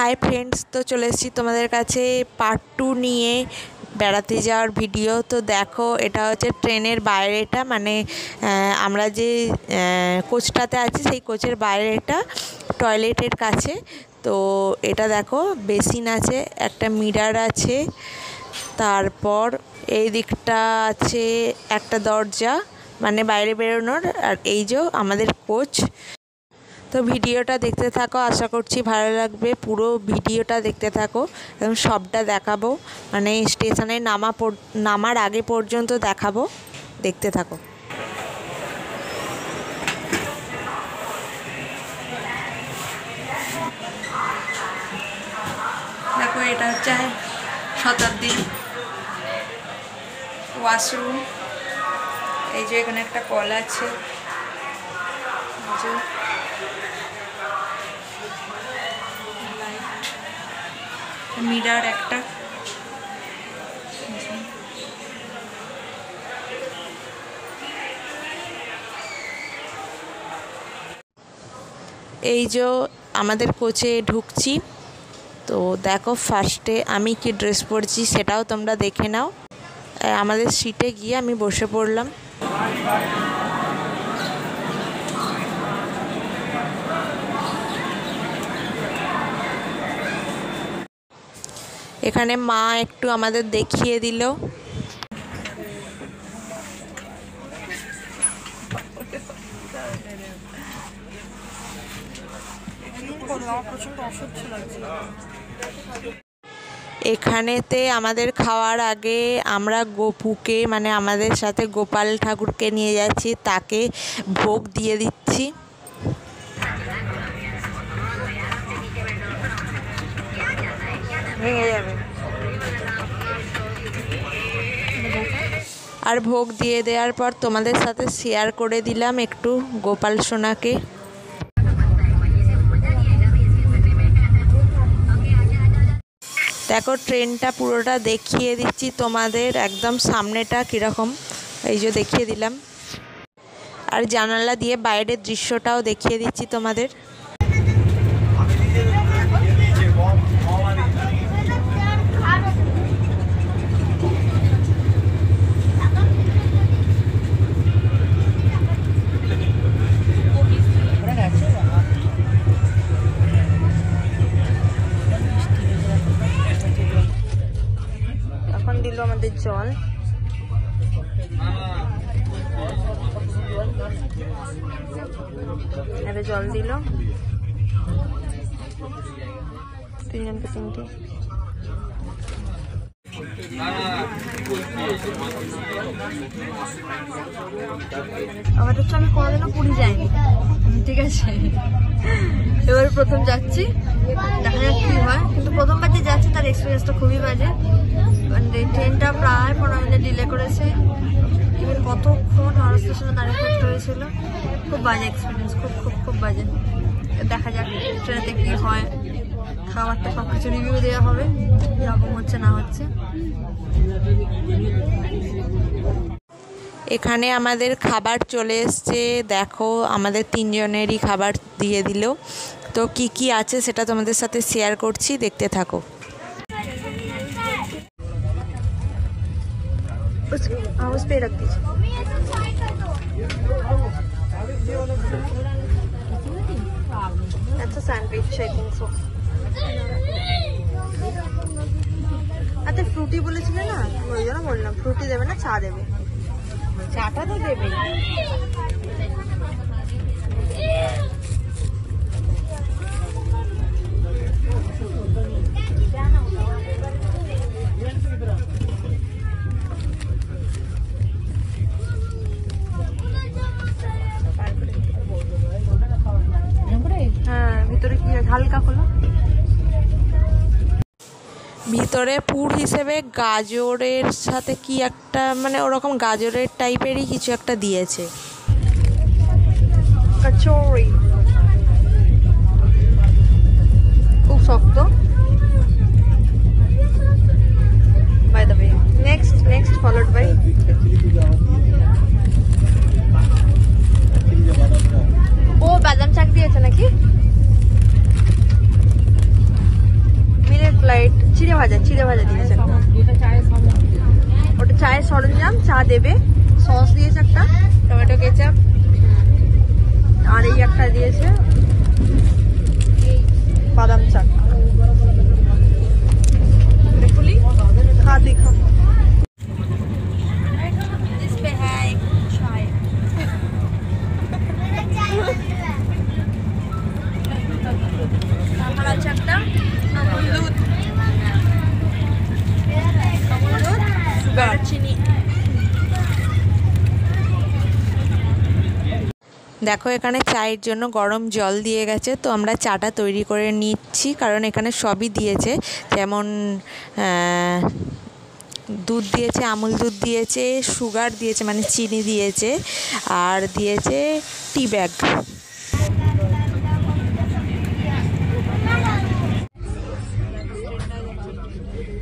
Hi friends, तो चले एसेছি তোমাদের কাছে পার্ট 2 নিয়ে বেড়াতে যাওয়ার ভিডিও। তো দেখো, এটা হচ্ছে ট্রেনের বাইরেটা, মানে আমরা যে কোচটাতে আছি সেই কোচের বাইরেটা, টয়লেটের কাছে। তো এটা দেখো, বেসিন আছে, একটা মিরার আছে, তারপর এই দিকটা আছে একটা দরজা, মানে বাইরে বেরোনোর। আর এই যে আমাদের কোচ। তো ভিডিওটা দেখতে থাকো, আশা করছি ভালো লাগবে। পুরো ভিডিওটা দেখতে থাকো, এবং সবটা দেখাবো, মানে স্টেশনে নামার আগে পর্যন্ত দেখাবো, দেখতে থাকো। দেখো, এটা হচ্ছে শতাব্দী ওয়াশরুম। এই যে এখানে একটা কল আছে, মিরার একটা, এই যে আমাদের কোচে ঢুকছি। তো দেখো, ফার্স্টে আমি কি ড্রেস পরছি সেটাও তোমরা দেখে নাও। আমাদের সিটে গিয়ে আমি বসে পড়লাম। এখানে মা একটু আমাদের দেখিয়ে দিল। এখানেতে আমাদের খাওয়ার আগে আমরা গোপুকে, মানে আমাদের সাথে গোপাল ঠাকুরকে নিয়ে যাচ্ছি, তাকে ভোগ দিয়ে দিচ্ছি। ভেঙে যাবে। আর ভোগ দিয়ে দেওয়ার পর তোমাদের সাথে শেয়ার করে দিলাম একটু গোপাল সোনাকে। দেখো, ট্রেনটা পুরোটা দেখিয়ে দিচ্ছি তোমাদের, একদম সামনেটা কীরকম এই যে দেখিয়ে দিলাম। আর জানালা দিয়ে বাইরের দৃশ্যটাও দেখিয়ে দিচ্ছি তোমাদের। এখন দিল আমাদের জল। এবারে জল দিল তিনজনকে তিনটে। আমার তো আমি কোনোদিনও পুরী যাইনি, ঠিক আছে। এবার প্রথম যাচ্ছি, দেখা যাক কি হয়। কিন্তু প্রথমবার যে যাচ্ছি তার এক্সপিরিয়েন্সটা খুবই বাজে। মানে ট্রেনটা প্রায় 15 মিনিট ডিলে করেছে। এবার কতক্ষণ হাওড়া স্টেশনে দাঁড়িয়ে থাকতে হয়েছিল। খুব বাজে এক্সপিরিয়েন্স, খুব খুব খুব বাজে। দেখা যাক ট্রেনেতে কি হয়। খাবারটা সব কিছু রিভিউ দেওয়া হবে, এরকম হচ্ছে না হচ্ছে। এখানে আমাদের খাবার চলে এসছে। দেখো, আমাদের তিনজনেরই খাবার দিয়ে দিল। তো কি কি আছে সেটা তোমাদের সাথে শেয়ার করছি, দেখতে থাকো। उस पे रख दीजिए। अच्छा सैंडविच, आई थिंक सो। আচ্ছা, ফ্রুটি বলেছিলে না, ওই জন্য বললাম। ফ্রুটি দেবে না, চা দেবে? চাটা তো দেবে। হ্যাঁ, ভিতরে কি হালকা হলো। ভিতরে পুর হিসেবে গাজরের সাথে কি একটা, মানে ওরকম গাজরের টাইপেরই কিছু একটা দিয়েছে। কচুরি খুব শক্ত। By the way, next followed by ও বাদাম চাক দিয়েছে নাকি? চিড়ে ভাজা দিয়েছে ওটা চায়ের সরঞ্জাম, চা দেবে, সস দিয়েছে একটা, টমেটো কেচাপ, আর এই একটা দিয়েছে বাদাম চা। দেখুলি খা দেখা আমার আছে একটা আমুল দুধ, সুগার, চিনি। দেখো এখানে চায়ের জন্য গরম জল দিয়ে গেছে, তো আমরা চাটা তৈরি করে নিচ্ছি, কারণ এখানে সবই দিয়েছে, যেমন দুধ দিয়েছে, আমুল দুধ দিয়েছে, সুগার দিয়েছে মানে চিনি দিয়েছে, আর দিয়েছে টি ব্যাগ।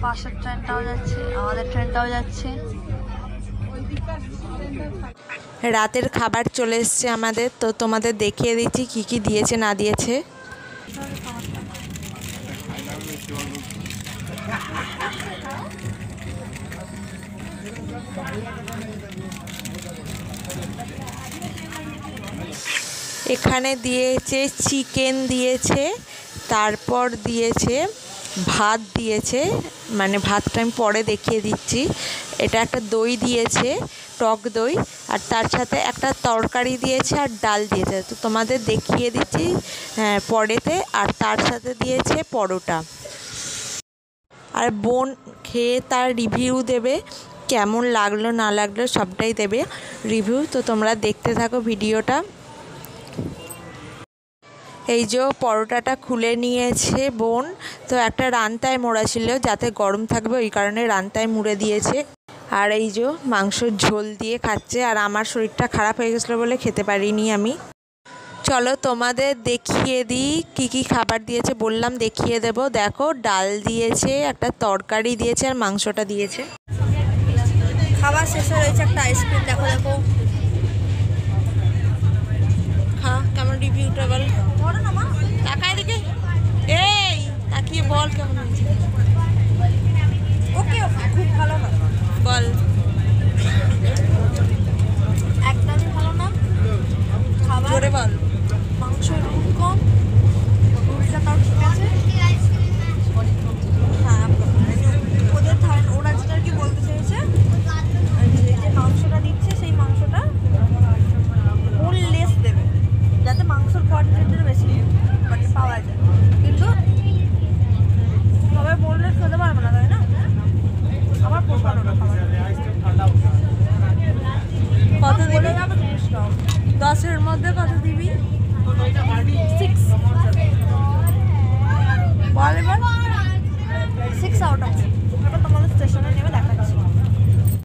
পাশের ট্রেনটাও যাচ্ছে, আমাদের ট্রেনটাও যাচ্ছে। রাতের খাবার চলে এসছে আমাদের, তো তোমাদের দেখিয়ে দিচ্ছি কি কি দিয়েছে না দিয়েছে। এখানে দিয়েছে চিকেন দিয়েছে, তারপর দিয়েছে ভাত দিয়েছে, মানে ভাতটা আমি পরে দেখিয়ে দিচ্ছি। এটা একটা দই দিয়েছে, টক দই, আর তার সাথে একটা তরকারি দিয়েছে আর ডাল দিয়েছে, তো তোমাদের দেখিয়ে দিচ্ছি পরেতে। আর তার সাথে দিয়েছে পরোটা। আর বোন খেয়ে তার রিভিউ দেবে, কেমন লাগলো না লাগলো সবটাই দেবে রিভিউ, তো তোমরা দেখতে থাকো ভিডিওটা। এই যে পরোটাটা খুলে নিয়েছে বোন, তো একটা রান্তায় মোড়া ছিল যাতে গরম থাকবে, ওই কারণে রান্তায় মুড়ে দিয়েছে। আর এই যে মাংসর ঝোল দিয়ে খাচ্ছে, আর আমার শরীরটা খারাপ হয়ে গেছিলো বলে খেতে পারিনি আমি। চলো তোমাদের দেখিয়ে দিই কি কি খাবার দিয়েছে, বললাম দেখিয়ে দেব। দেখো ডাল দিয়েছে, একটা তরকারি দিয়েছে, আর মাংসটা দিয়েছে। খাবার শেষে রয়েছে একটা আইসক্রিম, দেখো দেখো খা, কেমন রিভিউটা বল, বড় না মা, তাকায় দিকে, এই তাকিয়ে বল কেমন হয়েছে, ওকে ওকে খুব ভালো না বল। একদমই ভালো না খাবার, জোরে বল। মাংস খুব কম, রুটিটা তাও ঠিক আছে। হ্যাঁ ওদের ওরা যেটা আর কি বলতে চাইছে, যে মাংসটা দিচ্ছে সেই মাংসটা লেস দেবে, যাতে মাংসর কোয়ান্টিটিটা বেশি মানে পাওয়া যায়, কিন্তু সবাই বললে খেতে পারবে না, তাই না? আমার পোষালো না খাবার। কত দিবি? 10-এর মধ্যে কত দিবি? 6।